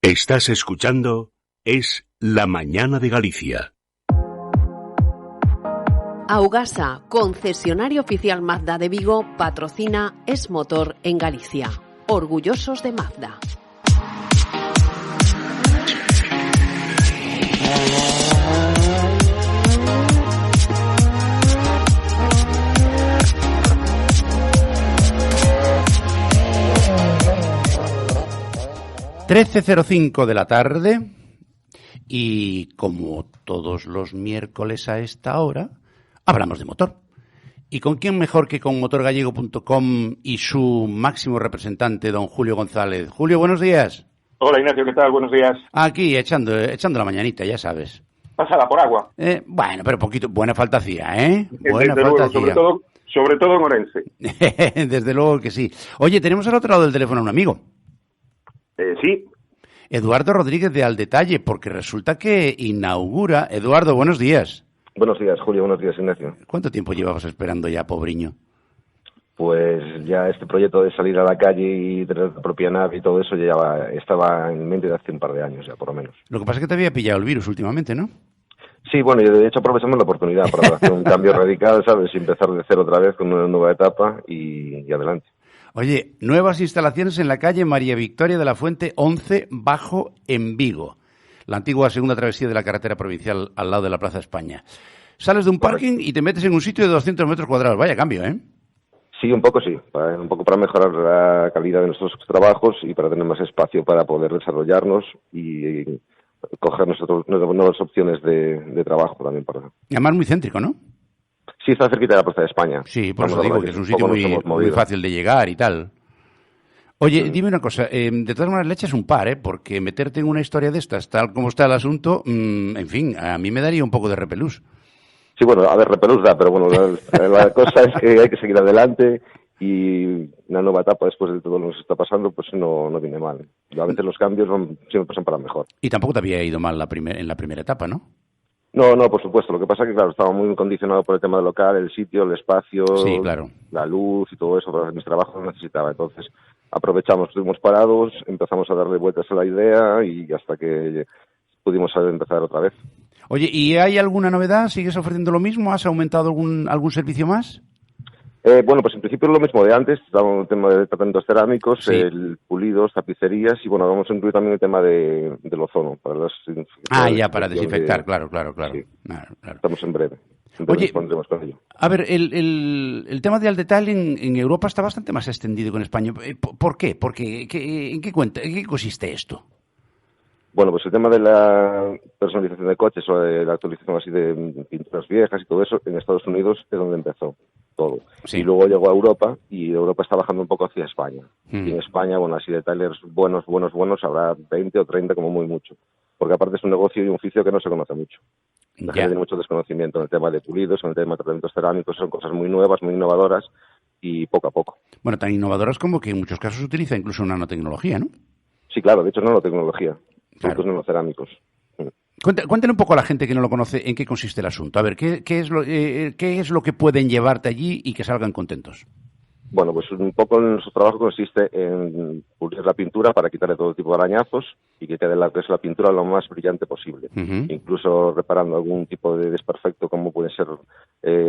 Estás escuchando Es la Mañana de Galicia. Augasa, concesionario oficial Mazda de Vigo, patrocina Es Motor en Galicia. Orgullosos de Mazda. (13:05 de la tarde) y como todos los miércoles a esta hora, hablamos de motor. ¿Y con quién mejor que con motorgallego.com y su máximo representante, don Julio González? Julio, buenos días. Hola Ignacio, ¿qué tal? Buenos días. Aquí, echando la mañanita, ya sabes. Pásala por agua. Bueno, pero poquito, buena falta hacía, ¿eh? Buena Desde falta luego, hacía. sobre todo en Orense. Desde luego que sí. Oye, tenemos al otro lado del teléfono a un amigo. Sí. Eduardo Rodríguez de Al Detalle, porque resulta que inaugura... Eduardo, buenos días. Buenos días, Julio. Buenos días, Ignacio. ¿Cuánto tiempo llevabas esperando ya, pobriño? Pues ya este proyecto de salir a la calle y tener tu propia nave y todo eso ya estaba en mente de hace un par de años ya, por lo menos. Lo que pasa es que te había pillado el virus últimamente, ¿no? Sí, bueno, y de hecho aprovechamos la oportunidad para hacer un cambio radical, ¿sabes? Y empezar de cero otra vez con una nueva etapa y adelante. Oye, nuevas instalaciones en la calle María Victoria de la Fuente 11 Bajo en Vigo, la antigua segunda travesía de la carretera provincial al lado de la Plaza España. Sales de un parking y te metes en un sitio de 200 metros cuadrados. Vaya cambio, ¿eh? Sí, un poco para mejorar la calidad de nuestros trabajos y para tener más espacio para poder desarrollarnos y coger nuevas opciones de trabajo también. Y además muy céntrico, ¿no? Sí, está cerquita de la Plaza de España. Sí, por eso digo que es un sitio muy fácil de llegar y tal. Oye, dime una cosa, de todas maneras le echas un par, porque meterte en una historia de estas, tal como está el asunto, en fin, a mí me daría un poco de repelús. Sí, bueno, a ver, repelús da, pero bueno, la cosa es que hay que seguir adelante y una nueva etapa después de todo lo que nos está pasando, pues no viene mal. A veces los cambios siempre pasan para mejor. Y tampoco te había ido mal en la primera etapa, ¿no? No, por supuesto. Lo que pasa es que, claro, estaba muy condicionado por el tema del local, el sitio, el espacio, sí, claro, la luz y todo eso, pero mi trabajo lo necesitaba. Entonces, aprovechamos, estuvimos parados, empezamos a darle vueltas a la idea y hasta que pudimos empezar otra vez. Oye, ¿y hay alguna novedad? ¿Sigues ofreciendo lo mismo? ¿Has aumentado algún servicio más? Bueno, pues en principio es lo mismo de antes, estamos en el tema de tratamientos cerámicos, sí, pulidos, tapicerías y bueno, vamos a incluir también el tema del ozono. Para desinfectar, claro. Sí. Claro. Estamos en breve. Oye, con ello. A ver, el tema de Al Detalle en Europa está bastante más extendido que en España. ¿Por qué? Porque, ¿en qué consiste esto? Bueno, pues el tema de la personalización de coches o de la actualización así de pinturas viejas y todo eso, en Estados Unidos es donde empezó todo. Sí. Y luego llegó a Europa y Europa está bajando un poco hacia España. Y en España, bueno, así detailers buenos, habrá 20 o 30 como muy mucho. Porque aparte es un negocio y un oficio que no se conoce mucho. La gente tiene mucho desconocimiento en el tema de pulidos, en el tema de tratamientos cerámicos, son cosas muy nuevas, muy innovadoras y poco a poco. Bueno, tan innovadoras como que en muchos casos se utiliza incluso nanotecnología, ¿no? Sí, claro, de hecho nanotecnología. Claro. Nanocerámicos. Cuéntale un poco a la gente que no lo conoce en qué consiste el asunto. A ver, ¿qué es lo que pueden llevarte allí y que salgan contentos? Bueno, pues un poco nuestro trabajo consiste en pulir la pintura para quitarle todo tipo de arañazos y que quede la pintura lo más brillante posible. Incluso reparando algún tipo de desperfecto como puede ser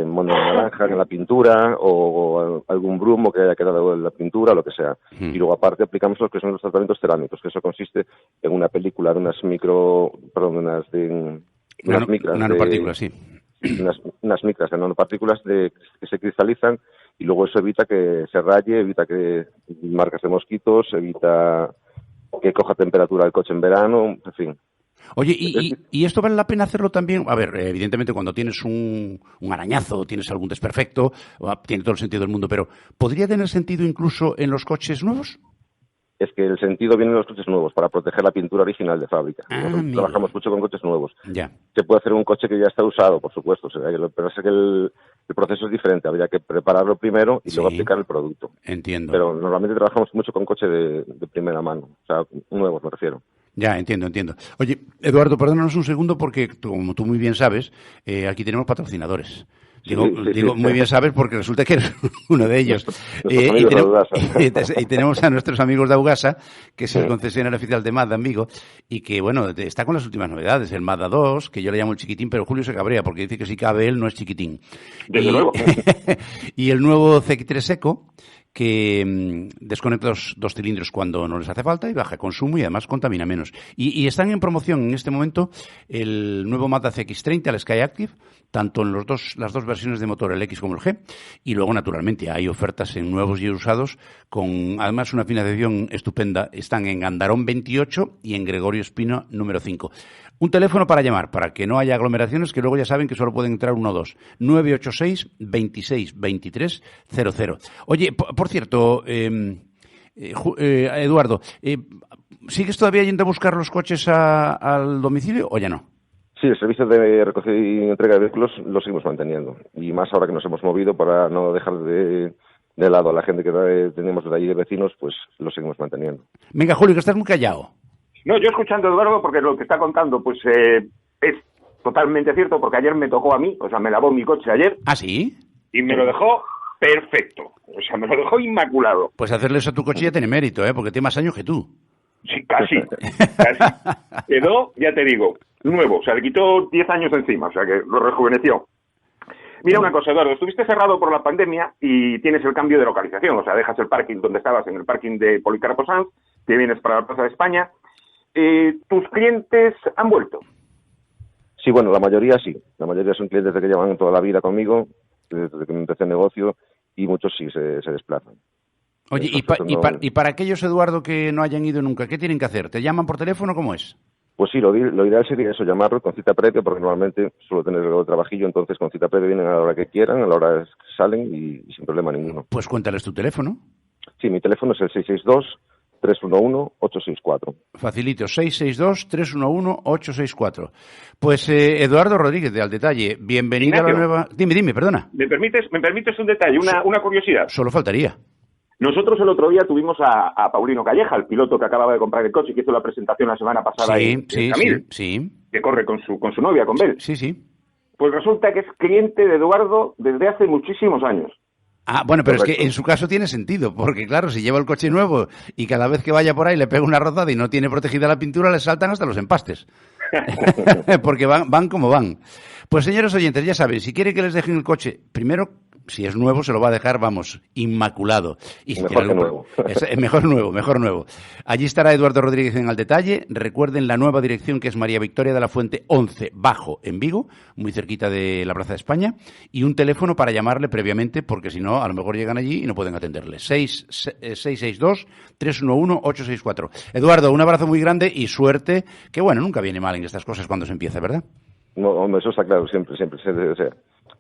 mono de naranja en la pintura o algún brumo que haya quedado en la pintura, lo que sea. Y luego aparte aplicamos lo que son los tratamientos cerámicos, que eso consiste en una película de unas nanopartículas, sí. Unas micras de nanopartículas que se cristalizan y luego eso evita que se raye, evita que marcas de mosquitos, evita que coja temperatura el coche en verano, en fin. Oye, ¿y esto vale la pena hacerlo también? A ver, evidentemente cuando tienes un arañazo, tienes algún desperfecto, tiene todo el sentido del mundo, pero ¿podría tener sentido incluso en los coches nuevos? Es que el sentido viene en los coches nuevos, para proteger la pintura original de fábrica. Nosotros trabajamos mucho con coches nuevos. Ya. Se puede hacer un coche que ya está usado, por supuesto, pero es que el proceso es diferente. Habría que prepararlo primero y luego aplicar el producto. Entiendo. Pero normalmente trabajamos mucho con coche de primera mano, o sea, nuevos me refiero. Ya, entiendo. Oye, Eduardo, perdónanos un segundo porque, como tú muy bien sabes, aquí tenemos patrocinadores. Digo, muy bien sabes, porque resulta que eres uno de ellos. Y tenemos a nuestros amigos de Augasa, que es el concesionario oficial de Mazda en Vigo, y que, bueno, está con las últimas novedades. El Mazda 2, que yo le llamo el chiquitín, pero Julio se cabrea, porque dice que si cabe él no es chiquitín. Desde luego. Y el nuevo CX-3 Eco, que desconecta los 2 cilindros cuando no les hace falta y baja consumo y además contamina menos. Y están en promoción en este momento el nuevo Mazda CX-30, el Skyactiv, tanto en las dos versiones de motor, el X como el G, y luego, naturalmente, hay ofertas en nuevos y usados con, además, una financiación estupenda. Están en Andarón 28 y en Gregorio Espino número 5. Un teléfono para llamar, para que no haya aglomeraciones, que luego ya saben que solo pueden entrar 1 o 2. 986 26 23 00. Oye, por cierto, Eduardo, ¿sigues todavía yendo a buscar los coches al domicilio o ya no? Sí, el servicio de recogida y entrega de vehículos lo seguimos manteniendo. Y más ahora que nos hemos movido para no dejar de lado a la gente que tenemos de allí de vecinos, pues lo seguimos manteniendo. Venga, Julio, que estás muy callado. No, yo escuchando a Eduardo, porque lo que está contando pues es totalmente cierto, porque ayer me tocó a mí, o sea, me lavó mi coche ayer. ¿Ah, sí? Y me lo dejó perfecto, o sea, me lo dejó inmaculado. Pues hacerle eso a tu coche ya tiene mérito, porque tiene más años que tú. Sí, casi. Quedó, ya te digo, nuevo, o sea, le quitó 10 años encima, o sea, que lo rejuveneció. Mira una cosa, Eduardo, estuviste cerrado por la pandemia y tienes el cambio de localización, o sea, dejas el parking donde estabas, en el parking de Policarpo Sanz, te vienes para la Plaza de España. ¿Tus clientes han vuelto? Sí, bueno, la mayoría sí. La mayoría son clientes que llevan toda la vida conmigo, desde que empecé el negocio, y muchos sí se desplazan. Oye, y para aquellos, Eduardo, que no hayan ido nunca, ¿qué tienen que hacer? ¿Te llaman por teléfono? ¿Cómo es? Pues sí, lo ideal sería eso, llamarlo con cita previa, porque normalmente suelo tener el trabajillo, entonces con cita previa vienen a la hora que quieran, a la hora que salen y sin problema ninguno. Pues cuéntales tu teléfono. Sí, mi teléfono es el 662-311-864. Facilito, 662-311-864. Pues Eduardo Rodríguez, de Al Detalle, bienvenido Ignacio, a la nueva... Dime, perdona. ¿Me permites un detalle, una curiosidad? Solo faltaría. Nosotros el otro día tuvimos a Paulino Calleja, el piloto que acababa de comprar el coche, que hizo la presentación la semana pasada en Camil, que corre con su novia, con Bel. Sí. Pues resulta que es cliente de Eduardo desde hace muchísimos años. Ah, bueno, pero Correcto. es que en su caso tiene sentido, porque claro, si lleva el coche nuevo y cada vez que vaya por ahí le pega una rozada y no tiene protegida la pintura, le saltan hasta los empastes. Porque van como van. Pues señores oyentes, ya saben, si quieren que les dejen el coche, primero, si es nuevo, se lo va a dejar, vamos, inmaculado. Y si Mejor tiene que nuevo. Mejor nuevo. Allí estará Eduardo Rodríguez en Al Detalle. Recuerden la nueva dirección, que es María Victoria de la Fuente 11 Bajo en Vigo, muy cerquita de la Plaza de España, y un teléfono para llamarle previamente, porque si no, a lo mejor llegan allí y no pueden atenderle. 662-311-864. Eduardo, un abrazo muy grande y suerte, que bueno, nunca viene mal en estas cosas cuando se empieza, ¿verdad? No, hombre, eso está claro, siempre se desea.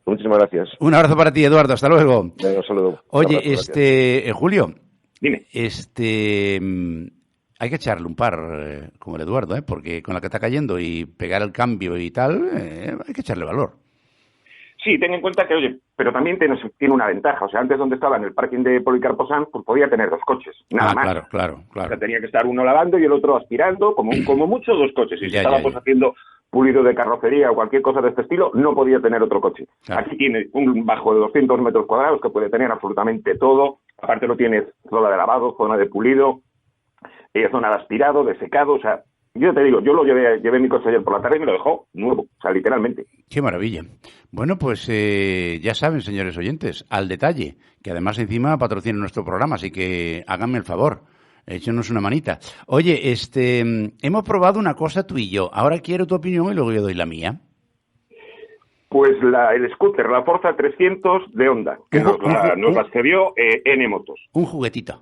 Muchísimas gracias. Un abrazo para ti, Eduardo. Hasta luego. Venga, un saludo. Oye, Un abrazo, Julio. Dime. Hay que echarle un par, como el Eduardo, porque con la que está cayendo y pegar el cambio y tal, hay que echarle valor. Sí, ten en cuenta que, oye, pero también tiene una ventaja. O sea, antes donde estaba, en el parking de Policarpo Sanz, pues podía tener 2 coches, nada más. Claro. O sea, tenía que estar uno lavando y el otro aspirando, como mucho 2 coches. Y si estaba haciendo pulido de carrocería o cualquier cosa de este estilo, no podía tener otro coche. Claro. Aquí tiene un bajo de 200 metros cuadrados que puede tener absolutamente todo. Aparte lo tienes zona de lavado, zona de pulido, zona de aspirado, de secado, o sea... Yo te digo, yo lo llevé mi coche ayer por la tarde y me lo dejó nuevo, o sea, literalmente. Qué maravilla. Bueno, pues ya saben, señores oyentes, Al Detalle, que además encima patrocina nuestro programa, así que háganme el favor, échenos una manita. Oye, hemos probado una cosa tú y yo, ahora quiero tu opinión y luego yo doy la mía. Pues el scooter, la Forza 300 de Honda, que nos la cedió N Motos. Un juguetito.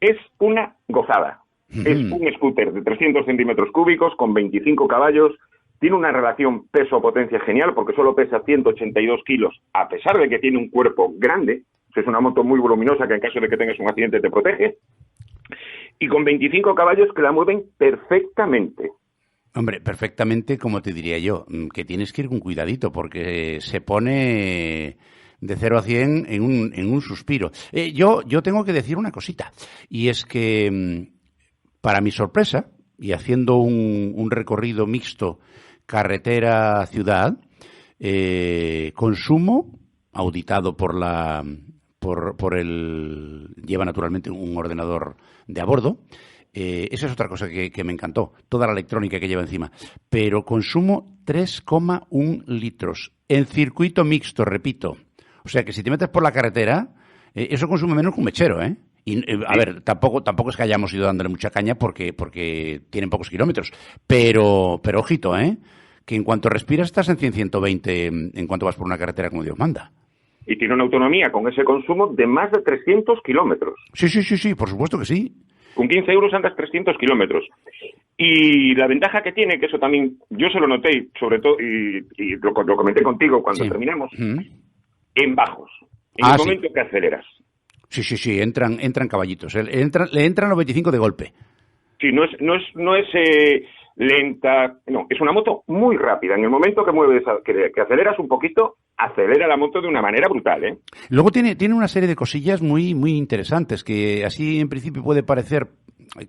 Es una gozada. Es un scooter de 300 centímetros cúbicos con 25 caballos. Tiene una relación peso-potencia genial porque solo pesa 182 kilos, a pesar de que tiene un cuerpo grande. Es una moto muy voluminosa que en caso de que tengas un accidente te protege. Y con 25 caballos que la mueven perfectamente. Hombre, perfectamente, como te diría yo, que tienes que ir con cuidadito porque se pone... de 0 a 100 en un suspiro. Yo tengo que decir una cosita, y es que... para mi sorpresa, y haciendo un recorrido mixto carretera-ciudad, Consumo, auditado lleva naturalmente un ordenador de a bordo. Esa es otra cosa que me encantó, toda la electrónica que lleva encima. Pero consumo 3,1 litros en circuito mixto, repito. O sea que si te metes por la carretera, eso consume menos que un mechero, ¿eh? Y, a ver, tampoco es que hayamos ido dándole mucha caña porque tienen pocos kilómetros. Pero ojito, ¿eh? Que en cuanto respiras estás en 100, 120 en cuanto vas por una carretera como Dios manda. Y tiene una autonomía con ese consumo de más de 300 kilómetros. Sí, por supuesto que sí. Con 15 euros andas 300 kilómetros. Y la ventaja que tiene, que eso también yo se lo noté, sobre todo, y lo comenté contigo cuando terminemos, en bajos, en el momento que aceleras. Sí, entran caballitos. Le entran los 25 de golpe. Sí, no es lenta, no, es una moto muy rápida. En el momento que mueves, que aceleras un poquito, acelera la moto de una manera brutal, ¿eh? Luego tiene una serie de cosillas muy, muy interesantes, que así en principio puede parecer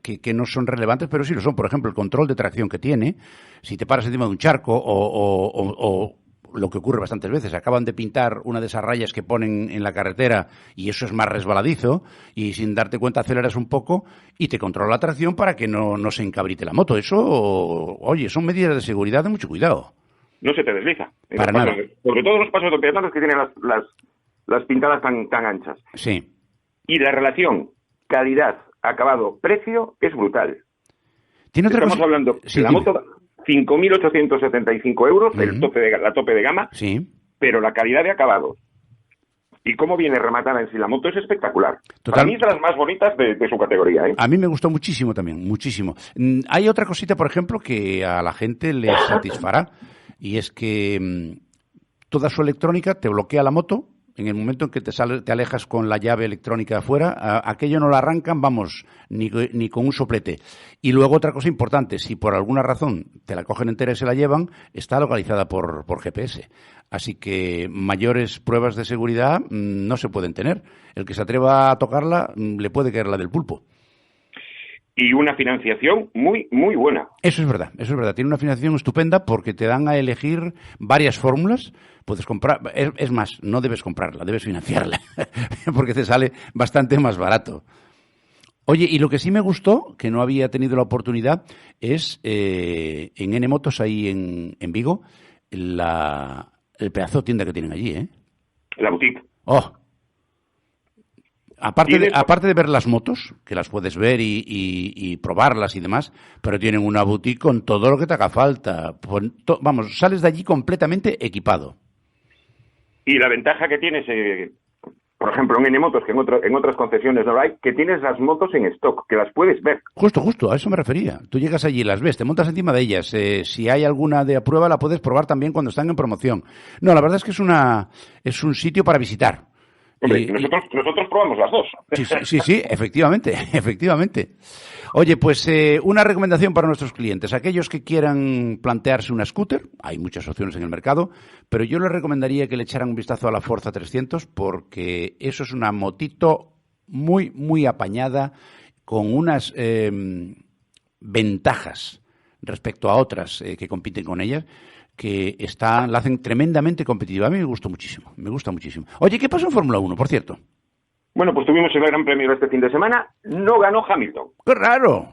que no son relevantes, pero sí lo son. Por ejemplo, el control de tracción que tiene. Si te paras encima de un charco o lo que ocurre bastantes veces, acaban de pintar una de esas rayas que ponen en la carretera y eso es más resbaladizo y sin darte cuenta aceleras un poco y te controla la tracción para que no se encabrite la moto. Eso, oye, son medidas de seguridad de mucho cuidado. No se te desliza. Para nada. Sobre todo los pasos de peatones que tienen las pintadas tan anchas. Sí. Y la relación calidad, acabado, precio es brutal. Estamos hablando de la moto 5.875 euros, la tope de gama, pero la calidad de acabado y cómo viene rematada en sí la moto es espectacular. Para mí es de las más bonitas de su categoría, ¿eh? A mí me gustó muchísimo también, muchísimo. Hay otra cosita, por ejemplo, que a la gente le satisfará, y es que toda su electrónica te bloquea la moto. En el momento en que te alejas con la llave electrónica afuera, aquello no la arrancan, vamos, ni con un soplete. Y luego otra cosa importante, si por alguna razón te la cogen entera y se la llevan, está localizada por GPS. Así que mayores pruebas de seguridad no se pueden tener. El que se atreva a tocarla le puede caer la del pulpo. Y una financiación muy, muy buena. Eso es verdad. Tiene una financiación estupenda porque te dan a elegir varias fórmulas. Puedes comprar, es más, no debes comprarla, debes financiarla, porque te sale bastante más barato. Oye, y lo que sí me gustó, que no había tenido la oportunidad, es en N-Motos, ahí en Vigo, el pedazo de tienda que tienen allí, ¿eh? La boutique. ¡Oh! Aparte de ver las motos, que las puedes ver y probarlas y demás, pero tienen una boutique con todo lo que te haga falta. Vamos, sales de allí completamente equipado. Y la ventaja que tienes, por ejemplo, en N-Motos, que en otras concesiones no hay, que tienes las motos en stock, que las puedes ver. Justo, a eso me refería. Tú llegas allí, las ves, te montas encima de ellas. Si hay alguna de a prueba, la puedes probar también cuando están en promoción. No, la verdad es que es un sitio para visitar. Hombre, nosotros probamos las dos. Sí, efectivamente. Oye, pues una recomendación para nuestros clientes. Aquellos que quieran plantearse una scooter, hay muchas opciones en el mercado, pero yo les recomendaría que le echaran un vistazo a la Forza 300 porque eso es una motito muy, muy apañada con unas ventajas respecto a otras que compiten con ellas, que la hacen tremendamente competitiva. A mí me gusta muchísimo. Oye, ¿qué pasó en Fórmula 1, por cierto? Bueno, pues tuvimos el Gran Premio este fin de semana. No ganó Hamilton. ¡Qué raro!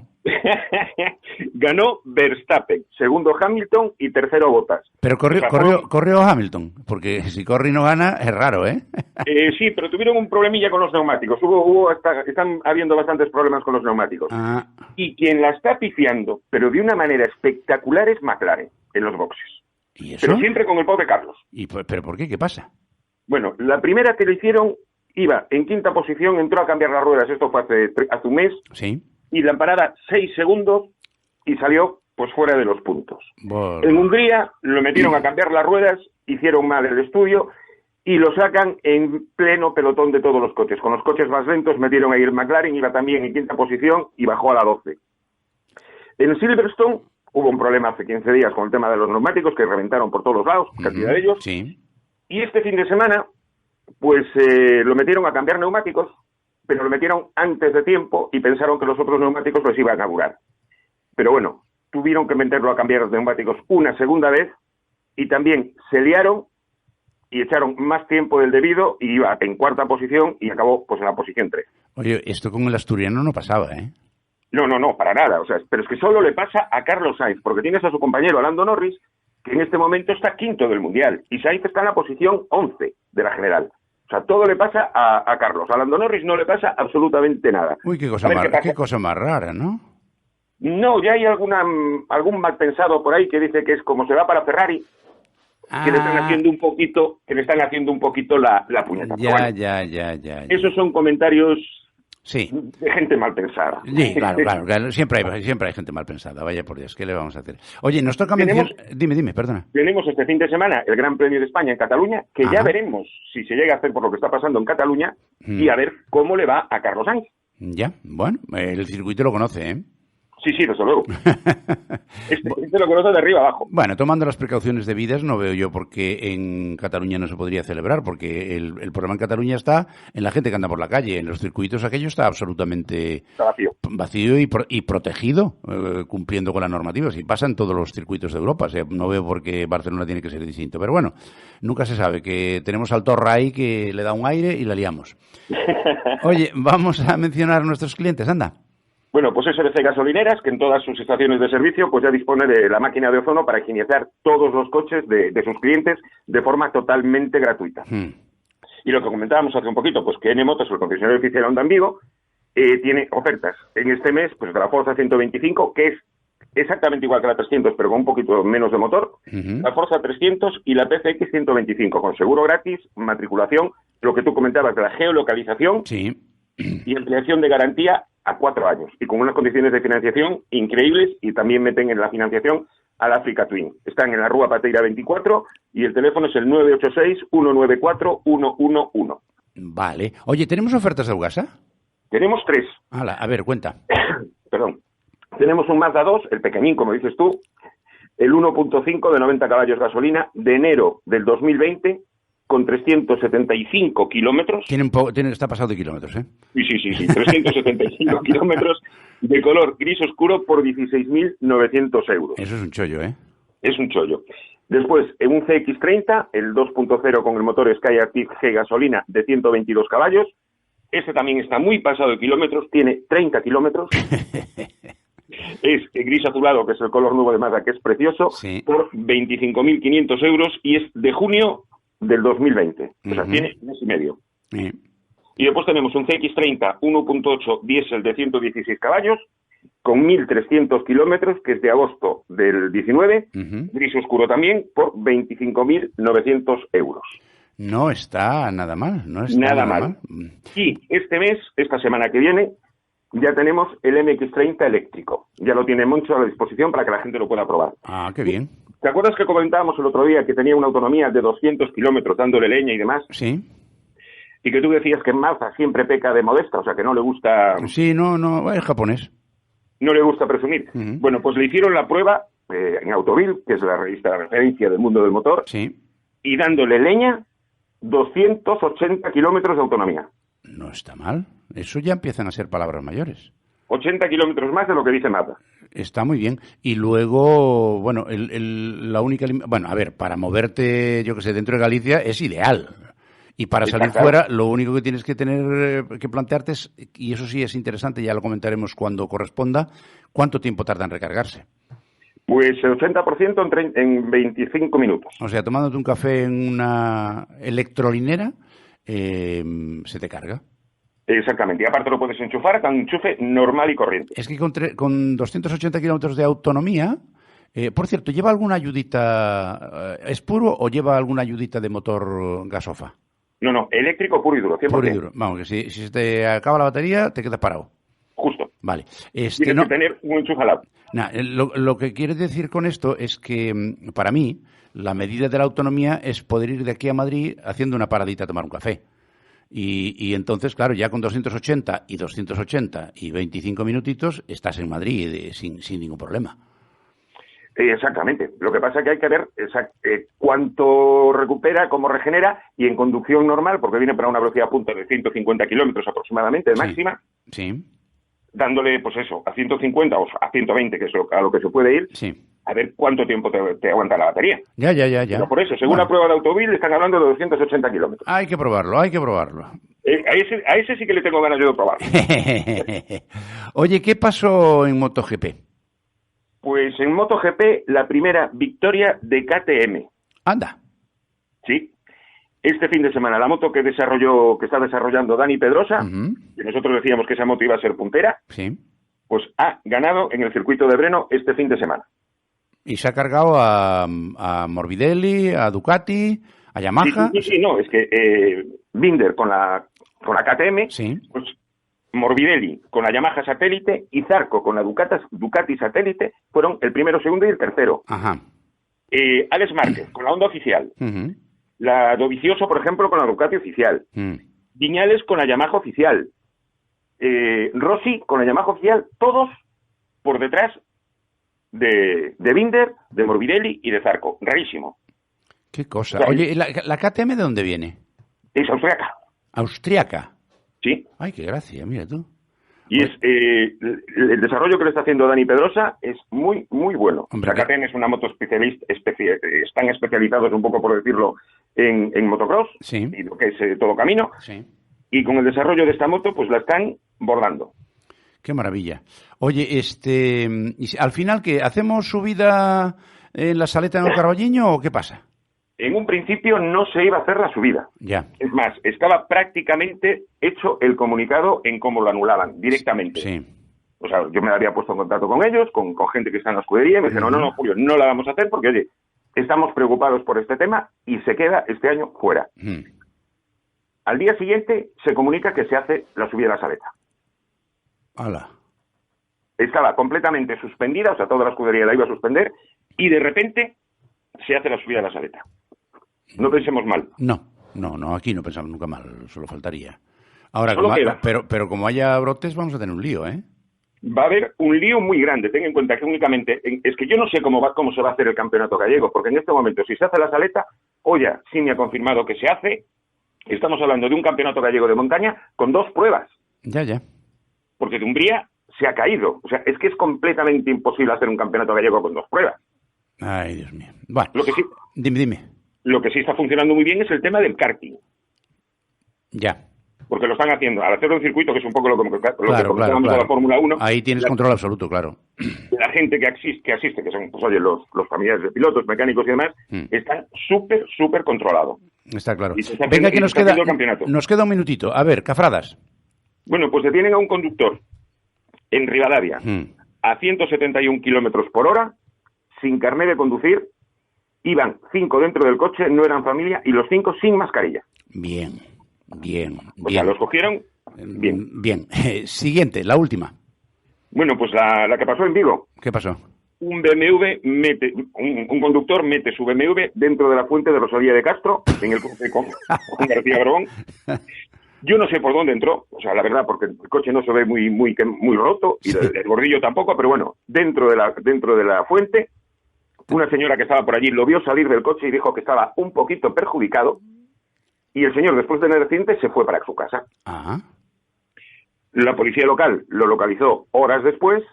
Ganó Verstappen, segundo Hamilton y tercero Bottas. Pero corrió Hamilton, porque si corre y no gana es raro, ¿eh? Sí, pero tuvieron un problemilla con los neumáticos. Están habiendo bastantes problemas con los neumáticos. Y quien la está pifiando, pero de una manera espectacular, es McLaren en los boxes. ¿Y eso? Pero siempre con el pobre Carlos. ¿Pero por qué? ¿Qué pasa? Bueno, la primera que lo hicieron iba en quinta posición, entró a cambiar las ruedas, esto fue hace un mes. Sí. Y la parada 6 segundos y salió pues fuera de los puntos. Bueno. En Hungría lo metieron a cambiar las ruedas, hicieron mal el estudio y lo sacan en pleno pelotón de todos los coches. Con los coches más lentos metieron ahí el McLaren, iba también en quinta posición y bajó a la 12. En Silverstone hubo un problema hace 15 días con el tema de los neumáticos que reventaron por todos los lados, cantidad de ellos. Sí. Y este fin de semana pues lo metieron a cambiar neumáticos, pero lo metieron antes de tiempo y pensaron que los otros neumáticos los iban a durar. Pero bueno, tuvieron que meterlo a cambiar los neumáticos una segunda vez y también se liaron y echaron más tiempo del debido y iba en cuarta posición y acabó pues en la posición 3. Oye, esto con el asturiano no pasaba, ¿eh? No, para nada. O sea, pero es que solo le pasa a Carlos Sainz, porque tienes a su compañero Lando Norris, que en este momento está quinto del Mundial, y Sainz está en la posición 11 de la general. O sea, todo le pasa a Carlos. A Lando Norris no le pasa absolutamente nada. Uy, qué cosa más rara, ¿no? No, ya hay algún mal pensado por ahí que dice que es como se va para Ferrari, que le están haciendo un poquito la puñeta. Ya. Esos son comentarios sí. de gente mal pensada. Sí, claro. Siempre hay gente mal pensada. Vaya por Dios, ¿qué le vamos a hacer? Oye, nos toca mencionar... Dime, perdona. Tenemos este fin de semana el Gran Premio de España en Cataluña, que ya veremos si se llega a hacer por lo que está pasando en Cataluña y a ver cómo le va a Carlos Sainz. Ya, bueno, el circuito lo conoce, ¿eh? Sí, desde luego. Este lo conoce de arriba abajo. Bueno, tomando las precauciones debidas, no veo yo por qué en Cataluña no se podría celebrar, porque el problema en Cataluña está en la gente que anda por la calle. En los circuitos aquello está absolutamente vacío y protegido, cumpliendo con la normativa. Si pasa en todos los circuitos de Europa, o sea, no veo por qué Barcelona tiene que ser distinto. Pero bueno, nunca se sabe, que tenemos al Torra ahí que le da un aire y la liamos. Oye, vamos a mencionar a nuestros clientes, anda. Bueno, pues SBC Gasolineras, que en todas sus estaciones de servicio pues ya dispone de la máquina de ozono para higienizar todos los coches de sus clientes de forma totalmente gratuita. Y lo que comentábamos hace un poquito, pues que N-Motos, el concesionario oficial Honda en Vigo, tiene ofertas en este mes pues de la Forza 125, que es exactamente igual que la 300, pero con un poquito menos de motor, la Forza 300 y la PCX 125, con seguro gratis, matriculación, lo que tú comentabas de la geolocalización y ampliación de garantía a 4 años, y con unas condiciones de financiación increíbles, y también meten en la financiación al Africa Twin. Están en la Rúa Pateira 24, y el teléfono es el 986-194-111. Vale. Oye, ¿tenemos ofertas de Eugasa? Tenemos 3. A ver, cuenta. Perdón. Tenemos un Mazda 2, el pequeñín, como dices tú, el 1.5 de 90 caballos gasolina, de enero del 2020, con 375 kilómetros. Está pasado de kilómetros, ¿eh? Sí. 375 kilómetros, de color gris oscuro por 16.900 euros. Eso es un chollo, ¿eh? Es un chollo. Después, en un CX-30, el 2.0 con el motor Skyactiv G gasolina de 122 caballos. Este también está muy pasado de kilómetros, tiene 30 kilómetros. Es gris azulado, que es el color nuevo de Mazda, que es precioso, por 25.500 euros, y es de junio del 2020. O sea, tiene mes y medio. Y después tenemos un CX-30 1.8 diésel de 116 caballos, con 1.300 kilómetros, que es de agosto del 19, gris oscuro también, por 25.900 euros. No está nada mal, nada mal. Y esta semana que viene, ya tenemos el MX-30 eléctrico. Ya lo tiene Moncho a la disposición para que la gente lo pueda probar. Ah, qué bien. ¿Te acuerdas que comentábamos el otro día que tenía una autonomía de 200 kilómetros dándole leña y demás? Sí. Y que tú decías que en Mazda siempre peca de modesta, o sea, que no le gusta... Sí, no, es japonés. No le gusta presumir. Bueno, pues le hicieron la prueba en Autovil, que es la revista de referencia del mundo del motor, y dándole leña, 280 kilómetros de autonomía. No está mal. Eso ya empiezan a ser palabras mayores. 80 kilómetros más de lo que dice Mazda. Está muy bien. Y luego, bueno, la única... Bueno, a ver, para moverte, yo que sé, dentro de Galicia es ideal. Y para salir fuera, lo único que tienes que que plantearte es, y eso sí es interesante, ya lo comentaremos cuando corresponda, ¿cuánto tiempo tarda en recargarse? Pues el 80% en 25 minutos. O sea, tomándote un café en una electrolinera, se te carga. Exactamente, y aparte lo puedes enchufar con un enchufe normal y corriente. Es que con 280 kilómetros de autonomía, por cierto, ¿lleva alguna ayudita, es puro o lleva alguna ayudita de motor gasofa? No, eléctrico puro y duro, 100%. Puro y duro. Vamos, que si se te acaba la batería, te quedas parado. Justo. Vale. Tienes que tener un enchufe al lado. Lo que quiere decir con esto es que, para mí, la medida de la autonomía es poder ir de aquí a Madrid haciendo una paradita a tomar un café. Y entonces, claro, ya con 280 y 25 minutitos estás en Madrid sin ningún problema. Exactamente. Lo que pasa es que hay que ver cuánto recupera, cómo regenera, y en conducción normal, porque viene para una velocidad punta de 150 kilómetros aproximadamente, de máxima, sí, dándole, pues eso, a 150 o a 120, que es a lo que se puede ir, a ver cuánto tiempo te aguanta la batería. Ya. Pero por eso, según la prueba de Autovil, están hablando de 280 kilómetros. Hay que probarlo. A ese sí que le tengo ganas yo de probarlo. Oye, ¿qué pasó en MotoGP? Pues en MotoGP, la primera victoria de KTM. Anda. Sí. Este fin de semana, la moto que está desarrollando Dani Pedrosa, que nosotros decíamos que esa moto iba a ser puntera, sí, pues ha ganado en el circuito de Brno este fin de semana. Y se ha cargado a Morbidelli, a Ducati, a Yamaha. Sí, no, es que Binder con la KTM, sí, pues Morbidelli con la Yamaha Satélite y Zarco con la Ducati Satélite fueron el primero, segundo y el tercero. Ajá. Alex Márquez con la Honda oficial. La Dovizioso, por ejemplo, con la Ducati oficial. Viñales con la Yamaha oficial. Rossi con la Yamaha oficial. Todos por detrás de Binder, de Morbidelli y de Zarco. Rarísimo. Qué cosa. Oye, ¿la KTM de dónde viene? Es austriaca. ¿Austriaca? Sí. Ay, qué gracia, mira tú. Y el desarrollo que le está haciendo Dani Pedrosa es muy, muy bueno. Hombre, la KTM es una moto están especializados un poco, por decirlo, en motocross, sí, y lo que es todo camino. Sí. Y con el desarrollo de esta moto, pues la están bordando. Qué maravilla. Oye, al final, ¿qué? ¿Hacemos subida en la Saleta en el Carballiño o qué pasa? En un principio no se iba a hacer la subida. Ya. Es más, estaba prácticamente hecho el comunicado en cómo lo anulaban directamente. Sí. O sea, yo me había puesto en contacto con ellos, con gente que está en la escudería, y me dijeron, no, Julio, no la vamos a hacer porque, oye, estamos preocupados por este tema y se queda este año fuera. Al día siguiente se comunica que se hace la subida de la Saleta. ¡Hala! Estaba completamente suspendida, o sea, toda la escudería la iba a suspender, y de repente se hace la subida de la Saleta. No pensemos mal. No, aquí no pensamos nunca mal, solo faltaría. Ahora, pero como haya brotes, vamos a tener un lío, ¿eh? Va a haber un lío muy grande. Ten en cuenta que únicamente, es que yo no sé cómo se va a hacer el campeonato gallego, porque en este momento, si se hace la Saleta, Oya sí me ha confirmado que se hace. Estamos hablando de un campeonato gallego de montaña con 2 pruebas. Ya. Porque Dumbría se ha caído. O sea, es que es completamente imposible hacer un campeonato gallego con 2 pruebas. Ay, Dios mío. Bueno, lo que sí, dime. Lo que sí está funcionando muy bien es el tema del karting. Ya. Porque lo están haciendo. Al hacerlo en circuito, que es un poco lo que comentábamos de la Fórmula 1. Ahí tienes control absoluto, claro. La gente que asiste, que son, pues oye, los familiares de pilotos, mecánicos y demás, están súper controlados. Está claro. Venga, que nos queda un minutito. A ver, Cafradas. Bueno, pues detienen a un conductor en Rivadavia a 171 kilómetros por hora, sin carnet de conducir. Iban 5 dentro del coche, no eran familia, y los 5 sin mascarilla. Bien. O sea, los cogieron bien. Siguiente, la última. Bueno, pues la que pasó en Vigo. ¿Qué pasó? Un BMW un conductor mete su BMW dentro de la fuente de Rosalía de Castro, en el coche con García Borbón. Yo no sé por dónde entró, o sea, la verdad, porque el coche no se ve muy roto, y el bordillo tampoco, pero bueno, dentro de la fuente. Una señora que estaba por allí lo vio salir del coche y dijo que estaba un poquito perjudicado, y el señor, después del accidente, se fue para su casa. Ajá. La policía local lo localizó horas después,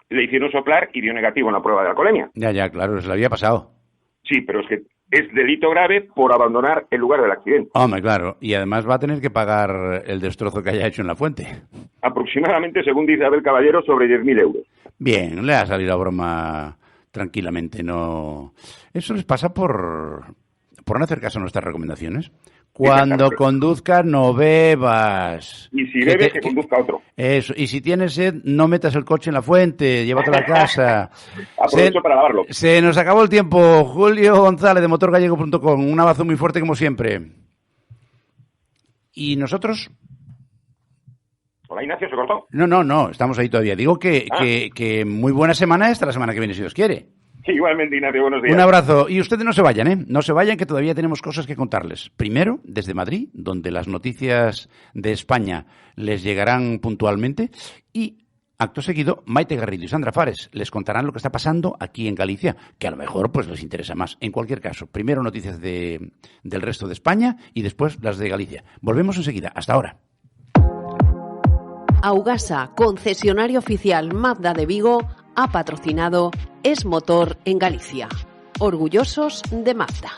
le hicieron soplar y dio negativo en la prueba de alcoholemia. Ya, claro, se le había pasado. Sí, pero es que es delito grave por abandonar el lugar del accidente. Hombre, claro, y además va a tener que pagar el destrozo que haya hecho en la fuente. Aproximadamente, según dice Abel Caballero, sobre 10.000 euros. Bien, le ha salido la broma tranquilamente, no. Eso les pasa por no hacer caso a nuestras recomendaciones. Cuando conduzcas, no bebas. Y si bebes, que conduzca otro. Eso. Y si tienes sed, no metas el coche en la fuente, llévatelo a casa. Aprovecho para lavarlo. Se nos acabó el tiempo. Julio González, de motorgallego.com. Un abrazo muy fuerte, como siempre. ¿Y nosotros? Hola, Ignacio, ¿se cortó? No, estamos ahí todavía. Digo que muy buena semana esta, la semana que viene, si Dios quiere. Igualmente, Ignacio, buenos días. Un abrazo. Y ustedes no se vayan, ¿eh? No se vayan, que todavía tenemos cosas que contarles. Primero, desde Madrid, donde las noticias de España les llegarán puntualmente. Y, acto seguido, Maite Garrido y Sandra Fares les contarán lo que está pasando aquí en Galicia, que a lo mejor pues les interesa más. En cualquier caso, primero noticias del resto de España y después las de Galicia. Volvemos enseguida. Hasta ahora. Augasa, concesionario oficial Mazda de Vigo, ha patrocinado Es Motor en Galicia. Orgullosos de Mazda.